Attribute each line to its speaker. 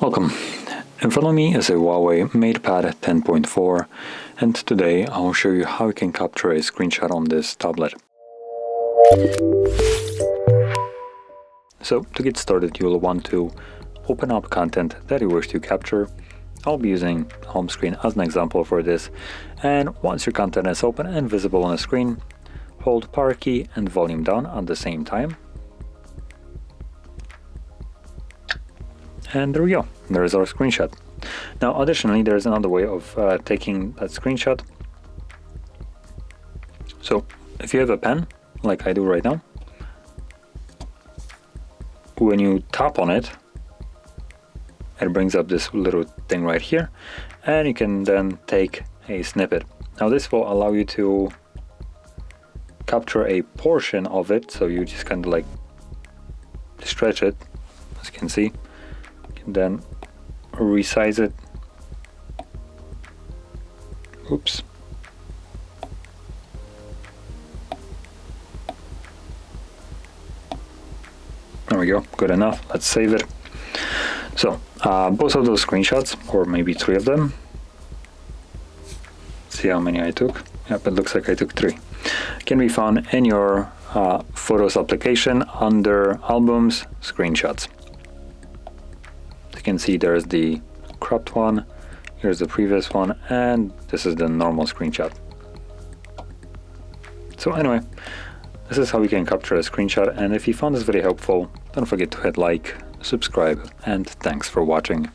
Speaker 1: Welcome. In front of me is a HUAWEI MatePad 10.4 and today I'll show you how you can capture a screenshot on this tablet. So to get started, you'll want to open up content that you wish to capture. I'll be using home screen as an example for this, and once your content is open and visible on the screen, hold power key and volume down at the same time. And there we go, there's our screenshot. Now additionally, there's another way of taking that screenshot. So if you have a pen, like I do right now, when you tap on it, it brings up this little thing right here, and you can then take a snippet. Now this will allow you to capture a portion of it, so you just kind of like stretch it, as you can see. Then resize it. Oops. There we go, good enough. Let's save it. So both of those screenshots, or maybe 3 of them. See how many I took. Yep, it looks like I took 3. Can be found in your Photos application under Albums, Screenshots. You can see there's the cropped one, here's the previous one, and this is the normal screenshot. So anyway, this is how we can capture a screenshot, and if you found this video helpful, don't forget to hit like, subscribe, and thanks for watching.